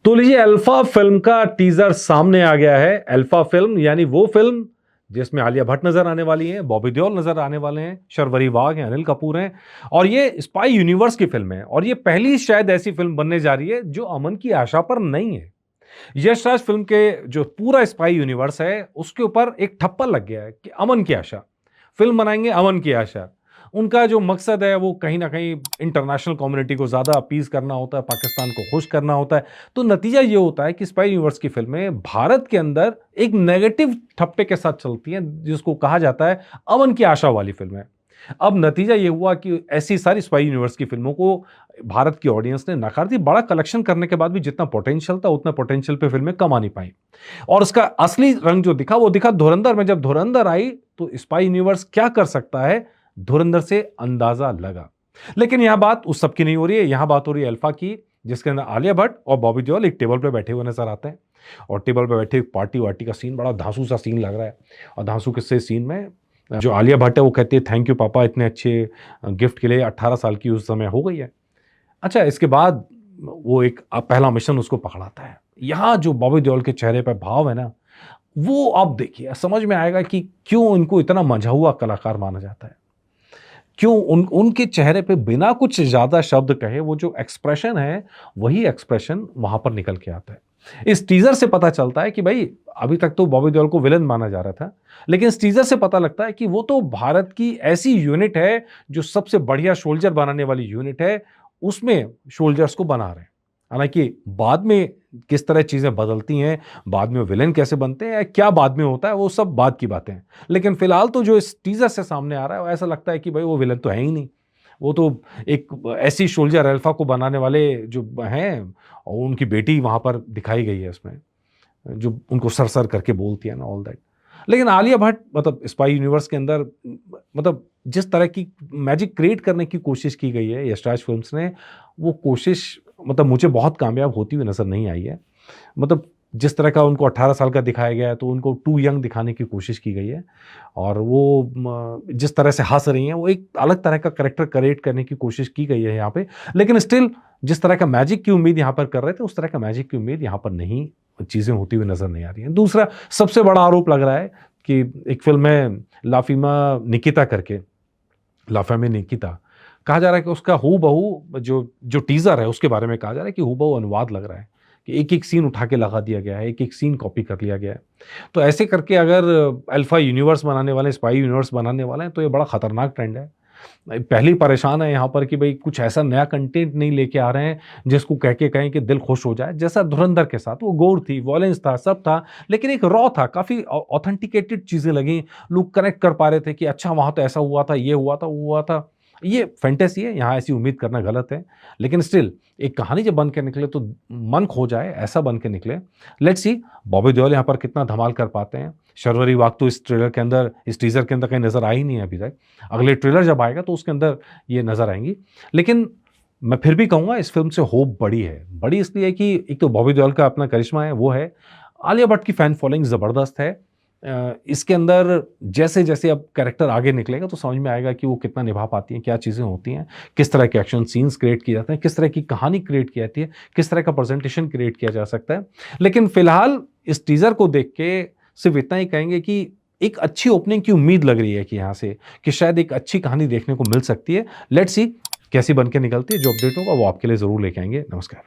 तो लीजिए alpha film का टीजर सामने आ गया है। अल्फा फिल्म यानी वो फिल्म जिसमें आलिया भट्ट नजर आने वाली हैं, बॉबी देओल नजर आने वाले हैं, शर्वरी वाघ हैं, अनिल कपूर हैं और ये स्पाई यूनिवर्स की फिल्म है और ये पहली शायद ऐसी फिल्म बनने जा रही है जो अमन की आशा पर नहीं है। यश राज फिल्म के जो पूरा स्पाई यूनिवर्स है उसके ऊपर एक ठप्पा लग गया है कि अमन की आशा, फिल्म बनाएंगे अमन की आशा। उनका जो मकसद है वो कहीं ना कहीं इंटरनेशनल कम्युनिटी को ज्यादा अपीज करना होता है, पाकिस्तान को खुश करना होता है। तो नतीजा ये होता है कि स्पाई यूनिवर्स की फिल्में भारत के अंदर एक नेगेटिव ठप्पे के साथ चलती हैं जिसको कहा जाता है अमन की आशा वाली फिल्में। अब नतीजा ये हुआ कि ऐसी सारी स्पाई यूनिवर्स की फिल्मों को भारत की ऑडियंस ने नकार दी। बड़ा कलेक्शन करने के बाद भी जितना पोटेंशियल था उतना पोटेंशियल पे फिल्में कमा नहीं पाई और उसका असली रंग जो दिखा वो दिखा धुरंधर में। जब धुरंधर आई तो स्पाई यूनिवर्स क्या कर सकता है धुरंधर से अंदाजा लगा। लेकिन यहां बात उस सब की नहीं हो रही है, यहां बात हो रही है अल्फा की, जिसके अंदर आलिया भट्ट और बॉबी देओल एक टेबल पे बैठे हुए नजर आते हैं और टेबल पे बैठे पार्टी वार्टी का सीन बड़ा धांसू सा सीन लग रहा है। और धांसू किस्से सीन में जो आलिया भट्ट है वो कहती है थैंक यू पापा इतने अच्छे गिफ्ट के लिए। 18 साल की उस समय हो गई है। अच्छा, इसके बाद वो एक पहला मिशन उसको पकड़ाता है। यहां जो बॉबी देओल के चेहरे पर भाव है ना, वो आप देखिए समझ में आएगा कि क्यों उनको इतना मंझा हुआ कलाकार माना जाता है। क्यों उनके चेहरे पे बिना कुछ ज्यादा शब्द कहे वो जो एक्सप्रेशन है वही एक्सप्रेशन वहां पर निकल के आता है। इस टीजर से पता चलता है कि भाई अभी तक तो बॉबी देओल को विलन माना जा रहा था, लेकिन इस टीजर से पता लगता है कि वो तो भारत की ऐसी यूनिट है जो सबसे बढ़िया सोल्जर बनाने वाली यूनिट है, उसमें सोल्जर्स को बना रहे हैं। हालांकि बाद में किस तरह चीजें बदलती हैं, बाद में विलेन कैसे बनते हैं, क्या बाद में होता है, वो सब बाद की बातें हैं। लेकिन फिलहाल तो जो इस टीजर से सामने आ रहा है वो ऐसा लगता है कि भाई वो विलेन तो है ही नहीं। वो तो एक ऐसी सोल्जर अल्फा को बनाने वाले जो हैं और उनकी बेटी वहां पर दिखाई गई है इसमें, जो उनको सर सर करके बोलती है ना, ऑल दैट। लेकिन आलिया भट्ट मतलब स्पाई यूनिवर्स के अंदर मतलब जिस तरह की मैजिक क्रिएट करने की कोशिश की गई है यशराज फिल्म्स ने, वो कोशिश मतलब मुझे बहुत कामयाब होती हुई नजर नहीं आई है। मतलब जिस तरह का उनको 18 साल का दिखाया गया है तो उनको टू यंग दिखाने की कोशिश की गई है और वो जिस तरह से हंस रही हैं वो एक अलग तरह का करेक्टर क्रिएट करने की कोशिश की गई है यहाँ पे। लेकिन स्टिल जिस तरह का मैजिक की उम्मीद यहाँ पर कर रहे थे उस तरह का मैजिक की उम्मीद यहाँ पर नहीं, चीजें होती हुई नजर नहीं आ रही हैं। दूसरा सबसे बड़ा आरोप लग रहा है कि एक फिल्म है लाफिमा निकिता करके, लाफिमा निकिता, कहा जा रहा है कि उसका हूबहू जो जो टीजर है उसके बारे में कहा जा रहा है कि हूबहू अनुवाद लग रहा है, कि एक एक सीन उठा के लगा दिया गया है, एक एक सीन कॉपी कर लिया गया है। तो ऐसे करके अगर अल्फा यूनिवर्स बनाने वाले, स्पाई यूनिवर्स बनाने वाले हैं तो ये बड़ा खतरनाक ट्रेंड है। पहली परेशान है यहाँ पर कि भाई कुछ ऐसा नया कंटेंट नहीं लेके आ रहे हैं जिसको कह के कहें कि दिल खुश हो जाए। जैसा धुरंधर के साथ वो गोर थी, वॉयलेंस था, सब था, लेकिन एक रॉ था, काफी ऑथेंटिकेटेड चीजें लगी। लोग कनेक्ट कर पा रहे थे कि अच्छा वहां तो ऐसा हुआ था, ये हुआ था, वो हुआ था। ये फैंटेसी है, यहाँ ऐसी उम्मीद करना गलत है। लेकिन स्टिल एक कहानी जब बन के निकले तो मन खो जाए ऐसा बन के निकले। लेट्स सी बॉबी देओल यहाँ पर कितना धमाल कर पाते हैं। शर्वरी वाघ तो इस ट्रेलर के अंदर, इस टीजर के अंदर कहीं नजर आई नहीं है अभी तक। अगले ट्रेलर जब आएगा तो उसके अंदर ये नजर आएंगी। लेकिन मैं फिर भी कहूंगा इस फिल्म से होप बड़ी है। बड़ी इसलिए कि एक तो बॉबी देओल का अपना करिश्मा है वो है, आलिया भट्ट की फैन फॉलोइंग जबरदस्त है। इसके अंदर जैसे जैसे अब कैरेक्टर आगे निकलेगा तो समझ में आएगा कि वो कितना निभा पाती हैं, क्या चीज़ें होती हैं, किस तरह के एक्शन सीन्स क्रिएट किए जाते हैं, किस तरह की कहानी क्रिएट की जाती है, किस तरह का प्रेजेंटेशन क्रिएट किया जा सकता है। लेकिन फिलहाल इस टीजर को देख के सिर्फ इतना ही कहेंगे कि एक अच्छी ओपनिंग की उम्मीद लग रही है कि यहाँ से कि शायद एक अच्छी कहानी देखने को मिल सकती है। लेट्स सी कैसी बन के निकलती है। जो अपडेट होगा वो आपके लिए जरूर लेके आएंगे। नमस्कार।